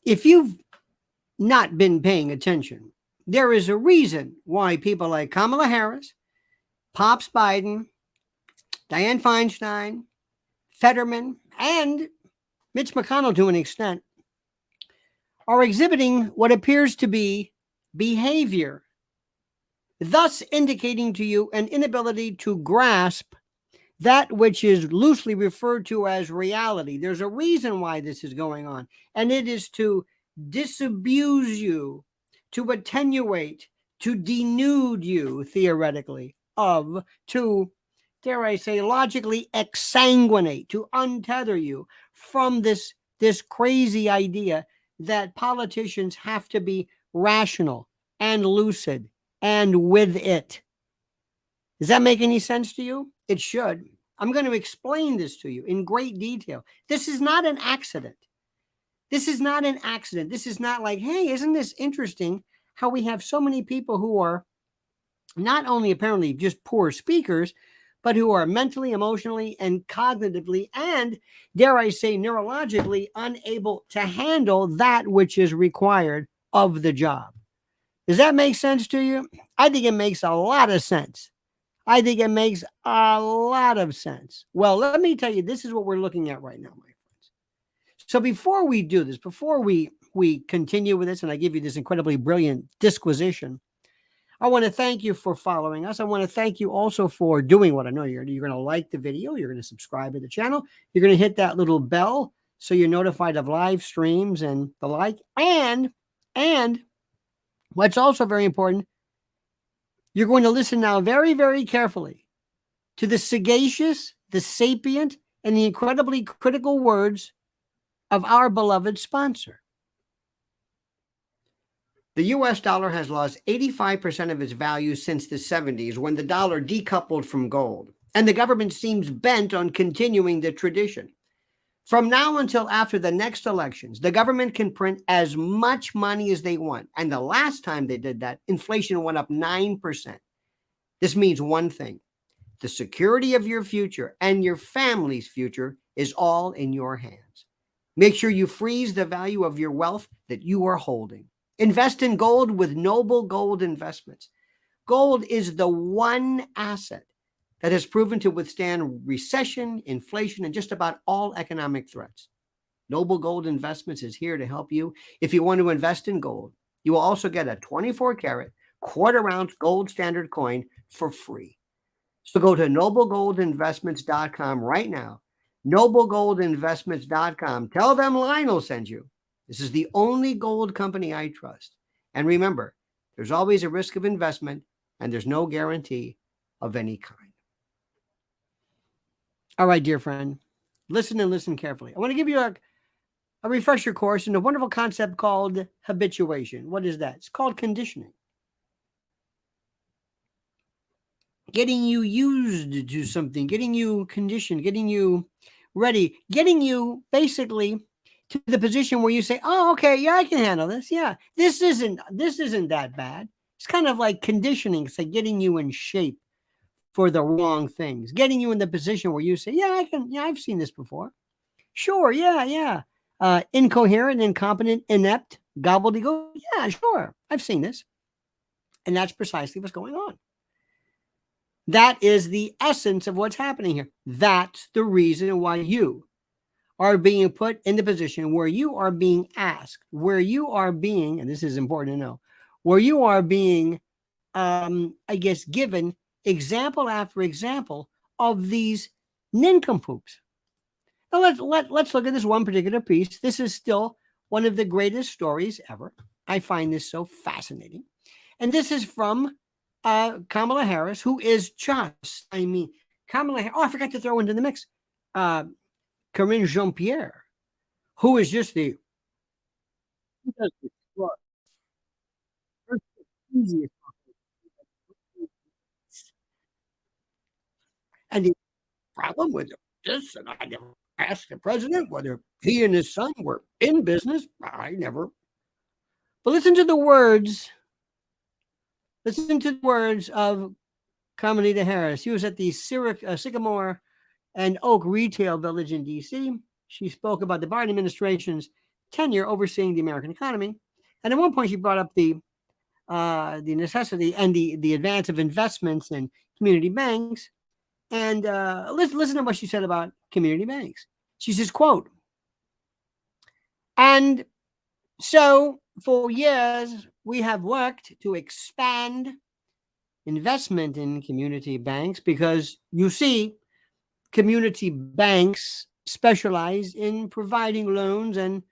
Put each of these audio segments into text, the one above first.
if you've not been paying attention, there is a reason why people like Kamala Harris, Pops Biden, Dianne Feinstein, Fetterman, and Mitch McConnell to an extent are exhibiting what appears to be behavior, thus indicating to you an inability to grasp that which is loosely referred to as reality. There's a reason why this is going on, and it is to disabuse you, to attenuate, to denude you, theoretically, to, dare I say, logically exsanguinate, to untether you from this crazy idea that politicians have to be rational and lucid and with it. Does that make any sense to you? It should. I'm going to explain this to you in great detail. This is not an accident. This is not an accident. This is not like, hey, isn't this interesting how we have so many people who are not only apparently just poor speakers, but who are mentally, emotionally, and cognitively, and dare I say, neurologically unable to handle that which is required of the job. Does that make sense to you? I think it makes a lot of sense. I think it makes a lot of sense. Well, let me tell you, this is what we're looking at right now, my friends. So before we do this, before we continue with this, and I give you this incredibly brilliant disquisition, I want to thank you for following us. I want to thank you also for doing what I know you're going to like the video. You're going to subscribe to the channel. You're going to hit that little bell so you're notified of live streams and the like. And what's also very important, you're going to listen now very, very carefully to the sagacious, the sapient, and the incredibly critical words of our beloved sponsor. The U.S. dollar has lost 85% of its value since the 70s when the dollar decoupled from gold, and the government seems bent on continuing the tradition. From now until after the next elections, the government can print as much money as they want. And the last time they did that, inflation went up 9%. This means one thing: the security of your future and your family's future is all in your hands. Make sure you freeze the value of your wealth that you are holding. Invest in gold with Noble Gold Investments. Gold is the one asset that has proven to withstand recession, inflation, and just about all economic threats. Noble Gold Investments is here to help you. If you want to invest in gold, you will also get a 24-karat, quarter-ounce gold standard coin for free. So go to noblegoldinvestments.com right now. noblegoldinvestments.com. Tell them Lionel sent you. This is the only gold company I trust. And remember, there's always a risk of investment, and there's no guarantee of any kind. All right, dear friend, listen and listen carefully. I want to give you a refresher course in a wonderful concept called habituation. What is that? It's called conditioning. Getting you used to something, getting you conditioned, getting you ready, getting you basically to the position where you say, oh, okay, yeah, I can handle this. Yeah, this isn't that bad. It's kind of like conditioning. It's like getting you in shape for the wrong things, getting you in the position where you say, yeah, I can, yeah, I've seen this before. Sure, yeah. Incoherent, incompetent, inept, gobbledygook. Yeah, sure, I've seen this. And that's precisely what's going on. That is the essence of what's happening here. That's the reason why you are being put in the position where you are being asked, where you are being, and this is important to know, where you are being, given example after example of these nincompoops. Now let's look at this one particular piece. This is still one of the greatest stories ever. I find this so fascinating. And this is from Kamala Harris, who is just, Kamala Harris. Oh, I forgot to throw into the mix. Karine Jean-Pierre, who is just the easiest. And the problem with this, and I never asked the president whether he and his son were in business. I never. But listen to the words. Listen to the words of Kamala Harris. She was at the Sycamore and Oak Retail Village in D.C. She spoke about the Biden administration's tenure overseeing the American economy. And at one point, she brought up the necessity and the advance of investments in community banks. And listen to what she said about community banks. She says, quote, and so for years, we have worked to expand investment in community banks because you see, community banks specialize in providing loans and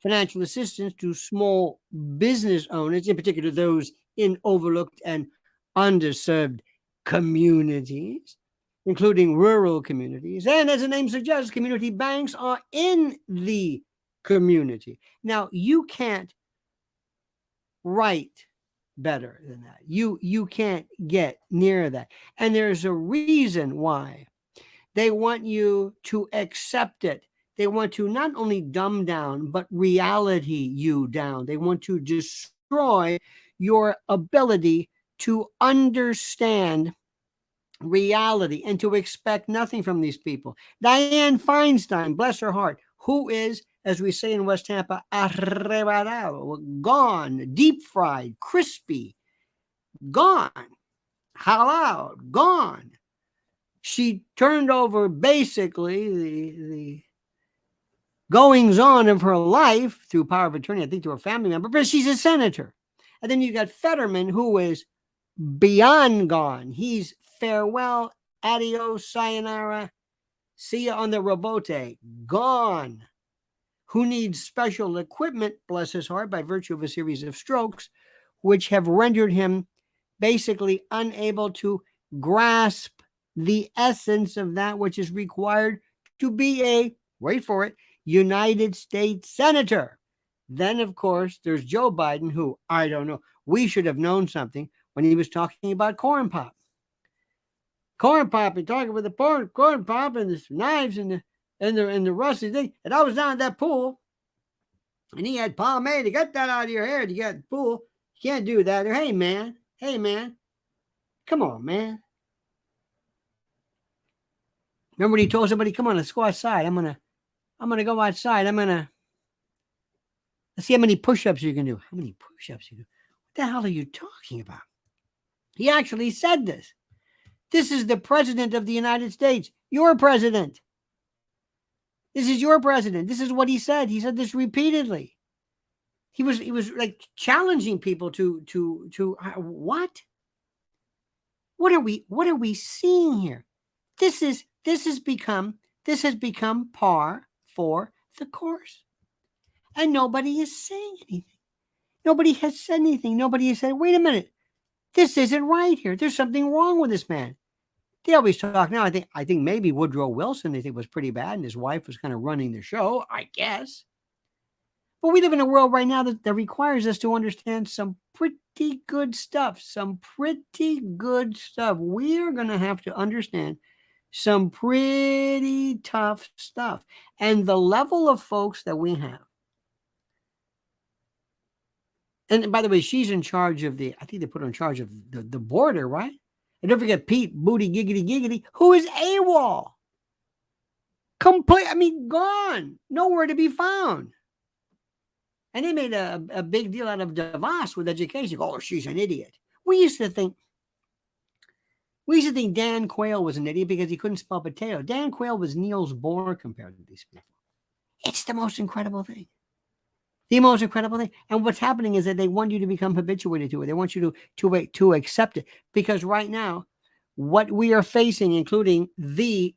financial assistance to small business owners, in particular those in overlooked and underserved communities, including rural communities. And as the name suggests, community banks are in the community. Now, you can't write better than that. You can't get near that. And there's a reason why. They want you to accept it. They want to not only dumb down, but reality you down. They want to destroy your ability to understand reality and to expect nothing from these people. Dianne Feinstein, bless her heart, who is, as we say in West Tampa, arrebatado, gone, deep fried, crispy, gone, halal, gone. She turned over basically the goings on of her life through power of attorney, I think, to her family member, but she's a senator. And then you got Fetterman, who is beyond gone. He's farewell, adios, sayonara, see you on the robote, gone. Who needs special equipment, bless his heart, by virtue of a series of strokes, which have rendered him basically unable to grasp the essence of that which is required to be a, wait for it, United States Senator. Then, of course, there's Joe Biden, who, I don't know, we should have known something when he was talking about corn pop. Corn pop, and talking with the corn pop and the knives and the rusty thing. And I was down at that pool, and he had pomade to get that out of your hair. You got the pool. You can't do that. Hey, man. Come on, man. Remember when he told somebody, come on, let's go outside. I'm gonna go outside. Let's see how many push-ups you can do. How many push-ups you do? What the hell are you talking about? He actually said this. This is the president of the United States. Your president. This is your president. This is what he said. He said this repeatedly. He was like challenging people to what? What are we seeing here? This has become par for the course. And nobody is saying anything. Nobody has said anything. Nobody has said, wait a minute, this isn't right here. There's something wrong with this man. They always talk now. I think maybe Woodrow Wilson, they think, was pretty bad, and his wife was kind of running the show, I guess. But we live in a world right now that requires us to understand some pretty good stuff. We're going to have to understand some pretty tough stuff. And the level of folks that we have. And by the way, she's in charge of I think they put her in charge of the border, right? And don't forget Pete Booty Giggity, who is AWOL. Gone. Nowhere to be found. And they made a big deal out of DeVos with education. Oh, she's an idiot. We used to think Dan Quayle was an idiot because he couldn't spell potato. Dan Quayle was Niels Bohr compared to these people. It's the most incredible thing. The most incredible thing. And what's happening is that they want you to become habituated to it. They want you to accept it. Because right now, what we are facing, including the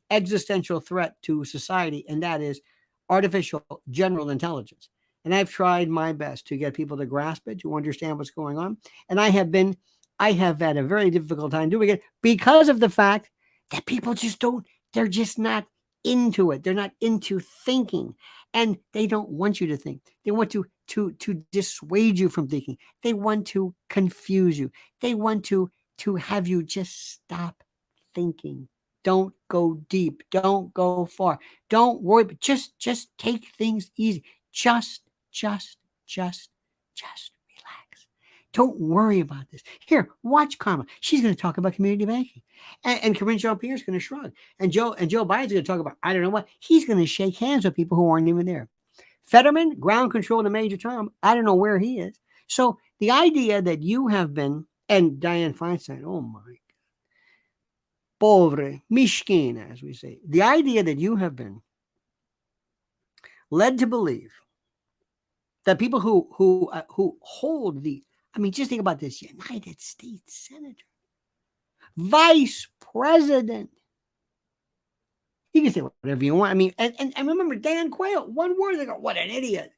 existential threat to society, and that is artificial general intelligence. And I've tried my best to get people to grasp it, to understand what's going on. And I have had a very difficult time doing it because of the fact that people they're just not into it. They're not into thinking. And they don't want you to think. They want to dissuade you from thinking. They want to confuse you. They want to have you just stop thinking. Don't go deep. Don't go far. Don't worry. But just take things easy. Just relax. Don't worry about this. Here, watch Karma. She's going to talk about community banking. And Corinne Jean-Pierre is going to shrug. And Joe Biden's going to talk about, I don't know what. He's going to shake hands with people who aren't even there. Fetterman, ground control to Major Tom. I don't know where he is. So the idea that you have been, and Dianne Feinstein, oh my, pobre, mishkin, as we say, the idea that you have been led to believe that people who hold the, I mean, just think about this: United States Senator, Vice President. You can say whatever you want. I mean, and remember Dan Quayle, one word, they go, what an idiot.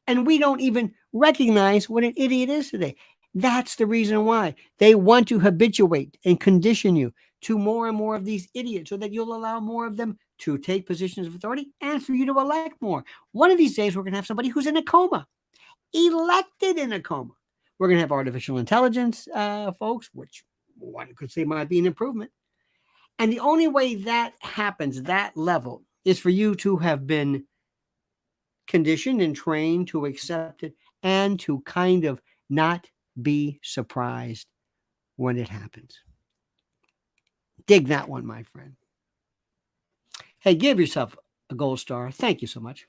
And we don't even recognize what an idiot is today. That's the reason why they want to habituate and condition you to more and more of these idiots so that you'll allow more of them to take positions of authority and for you to elect more. One of these days, we're going to have somebody who's in a coma, elected in a coma. We're going to have artificial intelligence folks, which one could say might be an improvement. And the only way that happens, that level, is for you to have been conditioned and trained to accept it and to kind of not be surprised when it happens. Dig that one, my friend. Hey, give yourself a gold star. Thank you so much.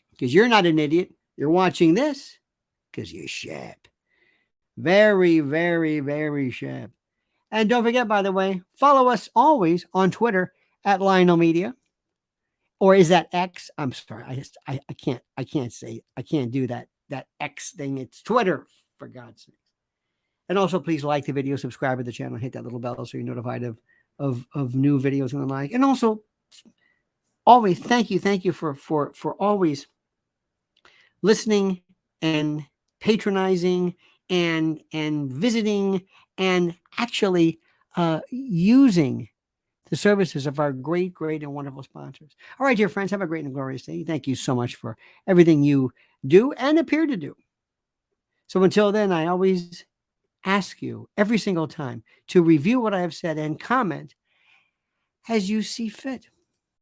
Because you're not an idiot. You're watching this because you're sharp. Very, very, very sharp. And don't forget, by the way, follow us always on Twitter at Lionel Media. Or is that X? I'm sorry. I can't do that X thing. It's Twitter, for God's sake. And also, please like the video, subscribe to the channel, hit that little bell so you're notified of new videos and the like. And also, always thank you for always listening and patronizing and visiting and actually using the services of our great, great, and wonderful sponsors. All right, dear friends, have a great and glorious day. Thank you so much for everything you do and appear to do. So until then, I always ask you every single time to review what I have said and comment as you see fit.